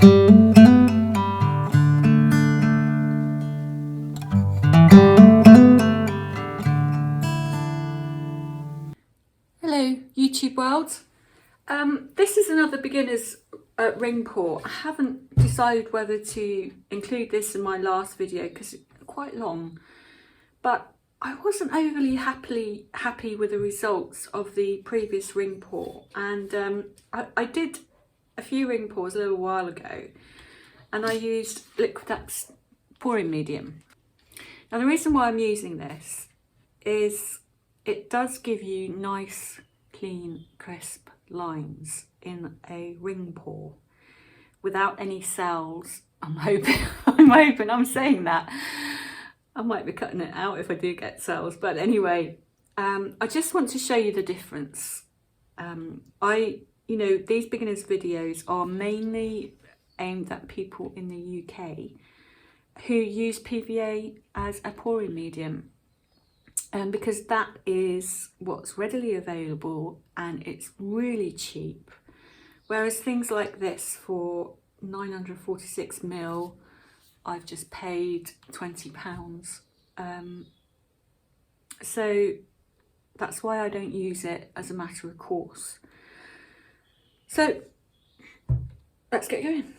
Hello YouTube world. This is another beginner's ring pour. I haven't decided whether to include this in my last video because it's quite long, but I wasn't overly happy with the results of the previous ring pour, and I did a few ring pours a little while ago and I used Liqudex pouring medium. Now the reason why I'm using this is it does give you nice, clean, crisp lines in a ring pour without any cells. I'm hoping I'm saying that. I might be cutting it out if I do get cells, but anyway, I just want to show you the difference. These beginners videos are mainly aimed at people in the UK who use PVA as a pouring medium. Because that is what's readily available and it's really cheap. Whereas things like this for 946ml, I've just paid £20. So that's why I don't use it as a matter of course. So let's get going.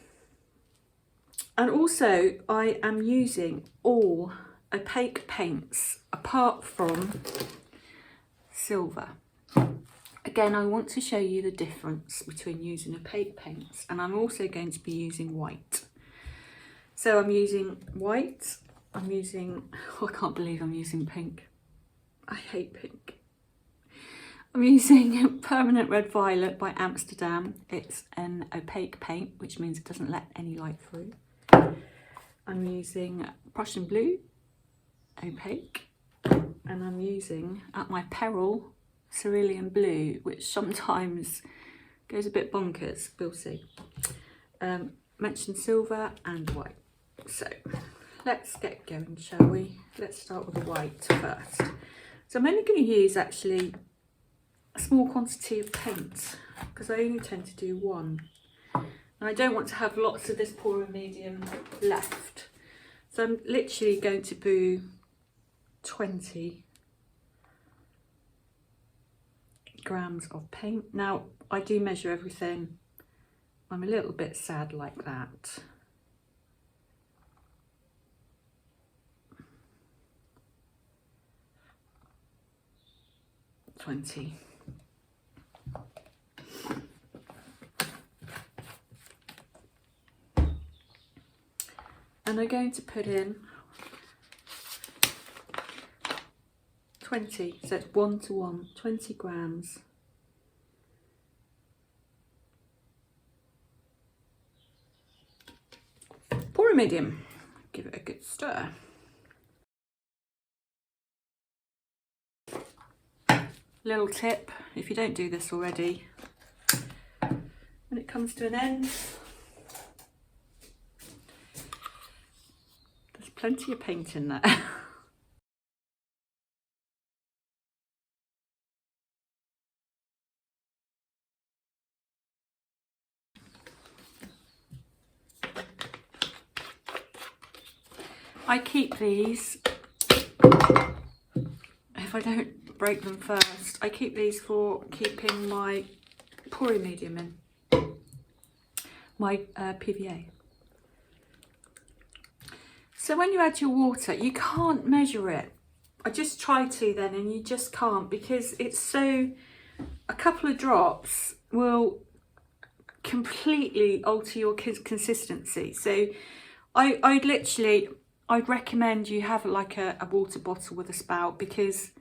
And also I am using all opaque paints apart from silver. Again, I want to show you the difference between using opaque paints, and I'm also going to be using white. So I'm using white, I can't believe I'm using pink. I hate pink. I'm using Permanent Red Violet by Amsterdam. It's an opaque paint, which means it doesn't let any light through. I'm using Prussian Blue, opaque, and I'm using, at my peril, Cerulean Blue, which sometimes goes a bit bonkers, we'll see. Mentioned silver and white. So let's get going, shall we? Let's start with the white first. So I'm only going to use actually a small quantity of paint because I only tend to do one. And I don't want to have lots of this pouring medium left. So I'm literally going to brew 20 grams of paint. Now I do measure everything. I'm a little bit sad like that. $20. And I'm going to put in 20, so it's 1 to 1, 20 grams. Pouring medium, give it a good stir. Little tip, if you don't do this already, when it comes to an end, there's plenty of paint in there. I keep these, if I don't break them first, I keep these for keeping my pouring medium in, my PVA. So when you add your water, you can't measure it. I just try to then, and you just can't, because it's so, a couple of drops will completely alter your consistency. So I'd recommend you have like a water bottle with a spout, because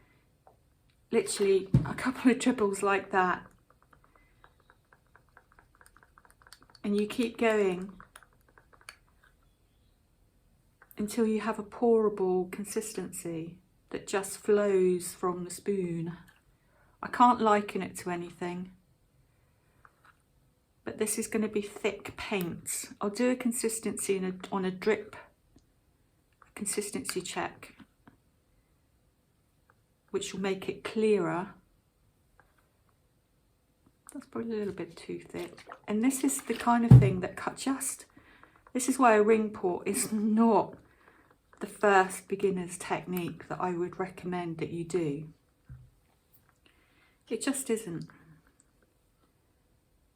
literally a couple of dribbles like that and you keep going until you have a pourable consistency that just flows from the spoon. I can't liken it to anything, but this is going to be thick paint. I'll do a consistency on a drip consistency check, which will make it clearer. That's probably a little bit too thick. And this is the kind of thing that just This is why a ring pour is not the first beginner's technique that I would recommend that you do. It just isn't.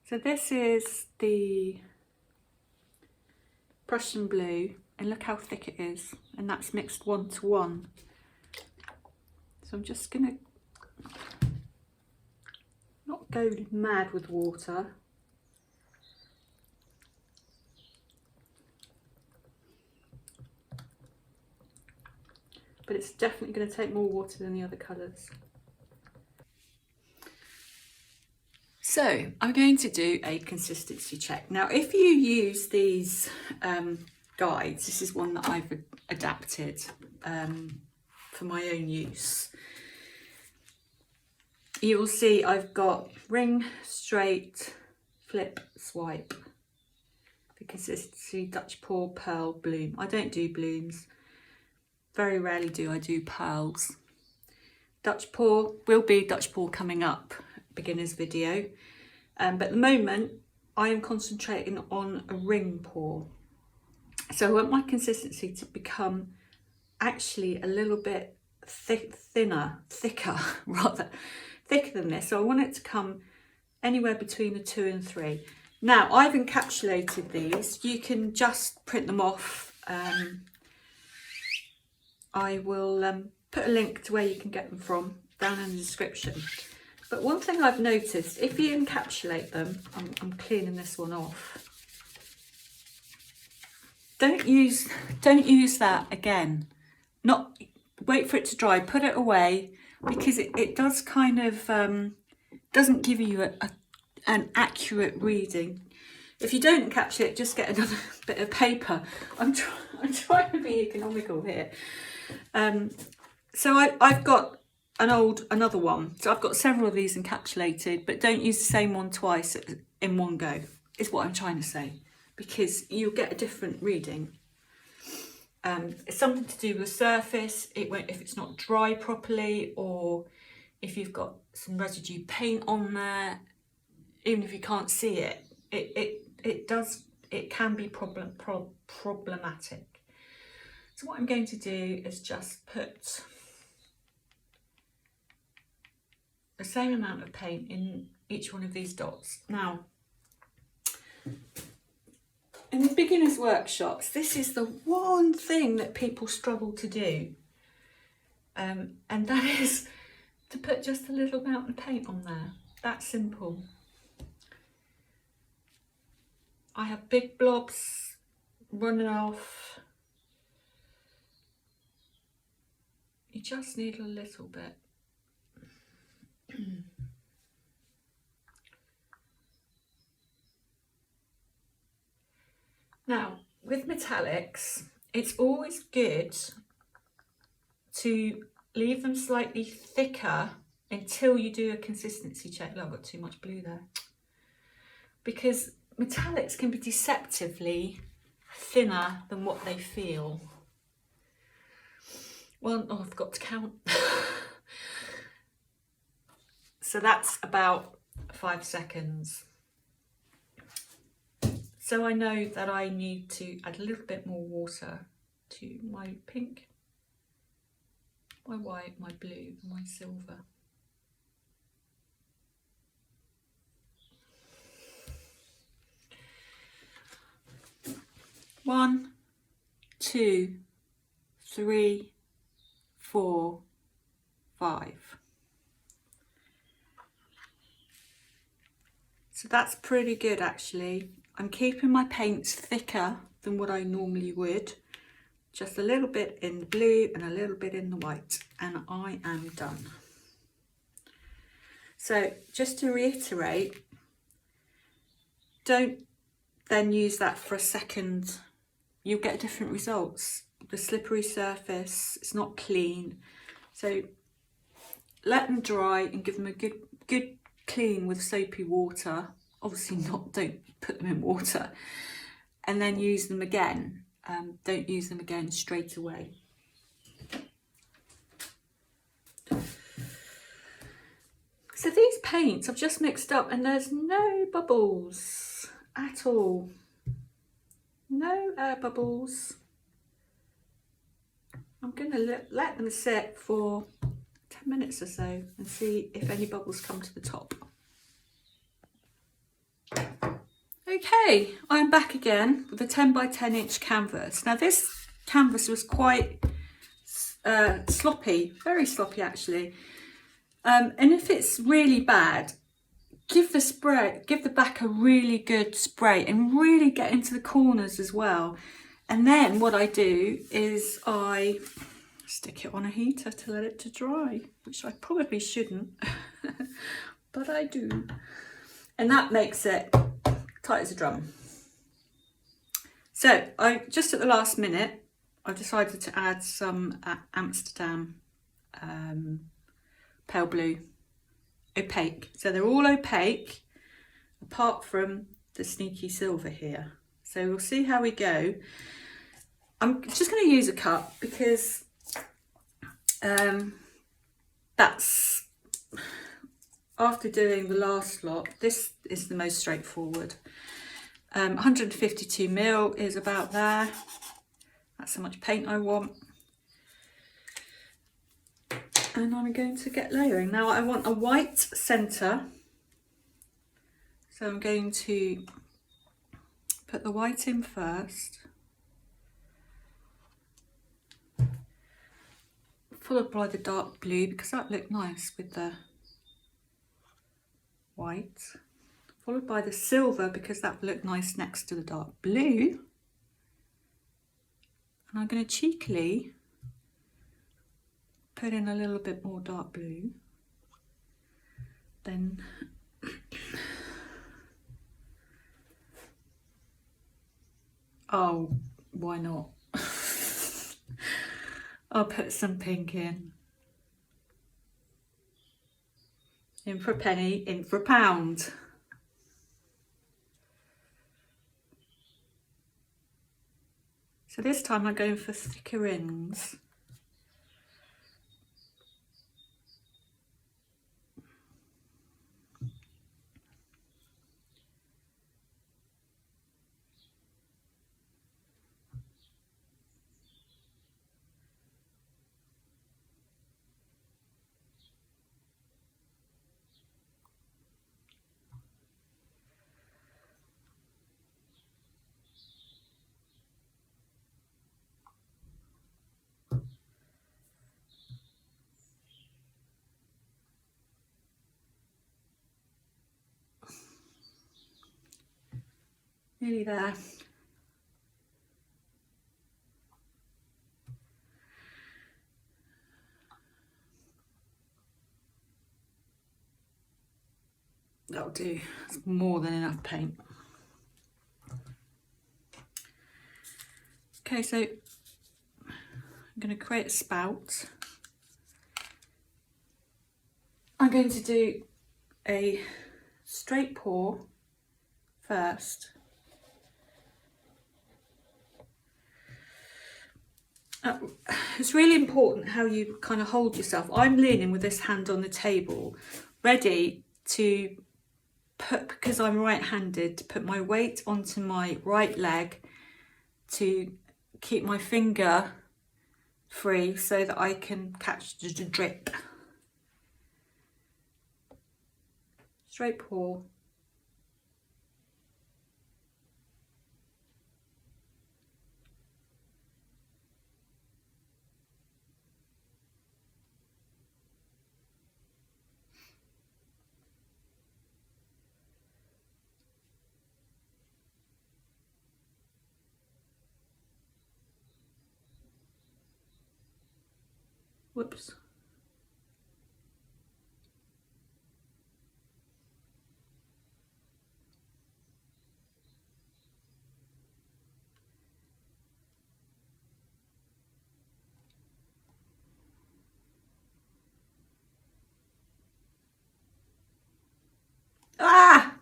So this is the Prussian blue, and look how thick it is, and that's mixed 1 to 1. So I'm just gonna not go mad with water. But it's definitely going to take more water than the other colours. So I'm going to do a consistency check. Now, if you use these guides, this is one that I've adapted for my own use. You will see I've got ring, straight, flip, swipe. The consistency, Dutch pour, pearl, bloom. I don't do blooms. Very rarely do I do pearls. Dutch pour will be Dutch pour coming up, beginner's video. But at the moment, I am concentrating on a ring pour. So I want my consistency to become actually a little bit thicker than this. So I want it to come anywhere between a 2 and 3. Now, I've encapsulated these. You can just print them off. I will put a link to where you can get them from down in the description. But one thing I've noticed, if you encapsulate them, I'm cleaning this one off. Don't use that again. Not wait for it to dry. Put it away, because it does kind of doesn't give you an accurate reading. If you don't encapsulate, just get another bit of paper. I'm trying to be economical here. So I've got another one. So I've got several of these encapsulated, but don't use the same one twice in one go, is what I'm trying to say, because you'll get a different reading. It's something to do with the surface. It won't, if it's not dry properly, or if you've got some residue paint on there, even if you can't see it, it can be problematic. So what I'm going to do is just put the same amount of paint in each one of these dots. Now, in the beginners' workshops, this is the one thing that people struggle to do, and that is to put just a little amount of paint on there. That simple. I have big blobs running off. You just need a little bit. Now, with metallics, it's always good to leave them slightly thicker until you do a consistency check. Look, I've got too much blue there. Because metallics can be deceptively thinner than what they feel. Well, oh, I've got to count. So that's about 5 seconds. So I know that I need to add a little bit more water to my pink, my white, my blue, and my silver. One, 2, 3, 4, 5. So that's pretty good actually. I'm keeping my paints thicker than what I normally would. Just a little bit in the blue and a little bit in the white, and I am done. So just to reiterate, don't then use that for a second. You'll get different results. The slippery surface, it's not clean. So let them dry and give them a good clean with soapy water. Obviously don't put them in water, and then use them again. Don't use them again straight away. So these paints I've just mixed up, and there's no bubbles at all. No air bubbles. I'm going to let them sit for 10 minutes or so and see if any bubbles come to the top. Okay, I'm back again with a 10 by 10 inch canvas. Now this canvas was quite sloppy, very sloppy actually. And if it's really bad, give the back a really good spray and really get into the corners as well. And then what I do is I stick it on a heater to let it to dry, which I probably shouldn't, but I do. And that makes it tight as a drum. So I just at the last minute, I decided to add some Amsterdam pale blue, opaque. So they're all opaque, apart from the sneaky silver here. So we'll see how we go. I'm just going to use a cup because that's, after doing the last lot, this is the most straightforward. 152 ml is about there. That's how much paint I want. And I'm going to get layering. Now I want a white centre. So I'm going to put the white in first. Followed by the dark blue, because that looked nice with the white. Followed by the silver, because that would look nice next to the dark blue. And I'm going to cheekily put in a little bit more dark blue. Then oh, why not? I'll put some pink in. In for a penny, in for a pound. So this time I'm going for thicker rings. Nearly there. That'll do. It's more than enough paint. Okay, so I'm going to create a spout. I'm going to do a straight pour first. It's really important how you kind of hold yourself. I'm leaning with this hand on the table, ready to put, because I'm right-handed, to put my weight onto my right leg to keep my finger free so that I can catch the drip. Straight pour. Whoops. Ah!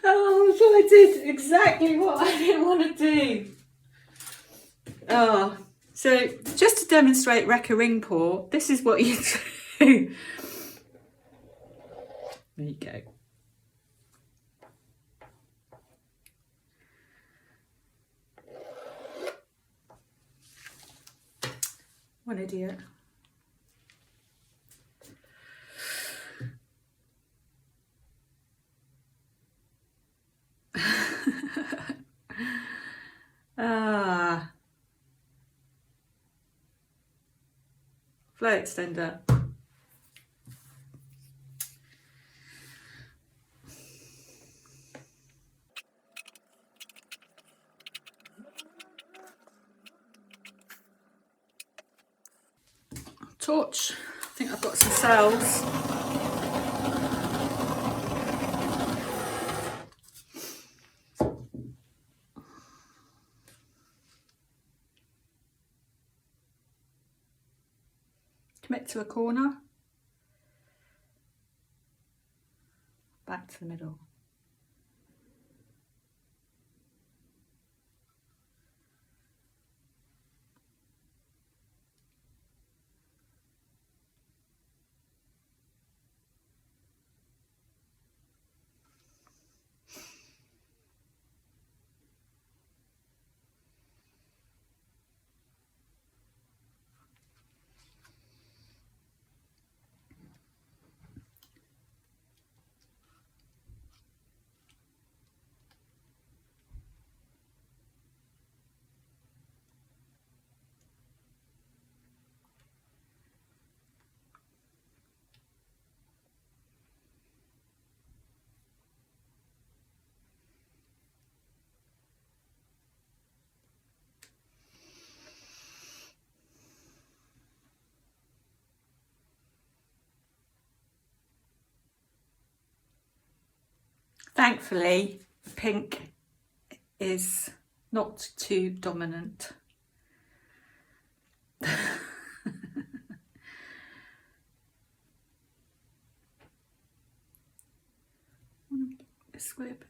Oh, so I did exactly what I didn't want to do. Oh. So just to demonstrate wreck a ring pour, this is what you do. There you go. idiot. Flow extender. Torch. I think I've got some cells. Commit to a corner, back to the middle. Thankfully, pink is not too dominant. This way a bit.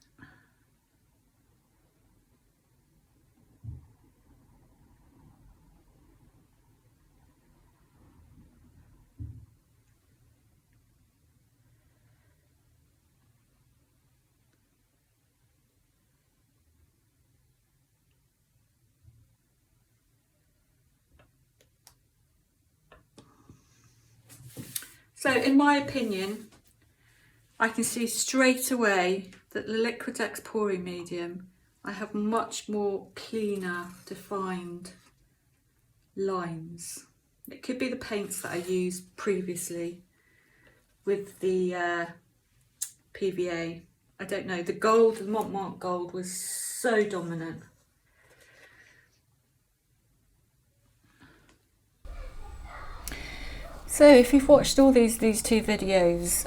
So in my opinion, I can see straight away that the Liqudex pouring medium, I have much more cleaner, defined lines. It could be the paints that I used previously with the PVA. I don't know, the gold, the Mont gold was so dominant. So if you've watched all these two videos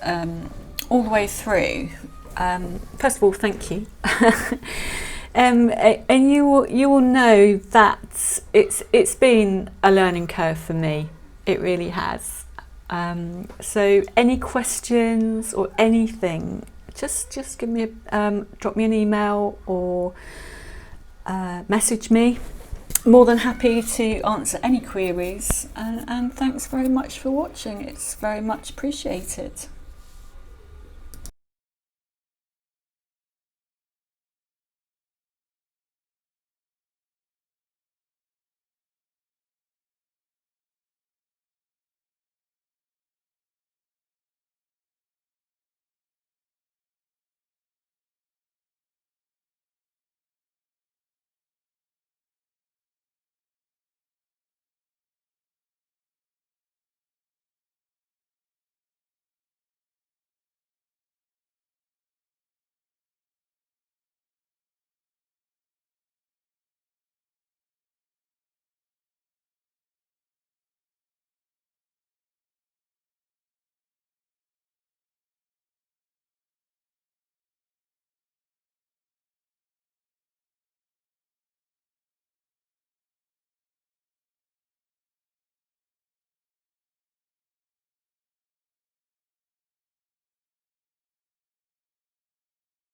all the way through, first of all, thank you. And you will know that it's been a learning curve for me. It really has. So any questions or anything, just give me drop me an email or message me. More than happy to answer any queries, and thanks very much for watching. It's very much appreciated.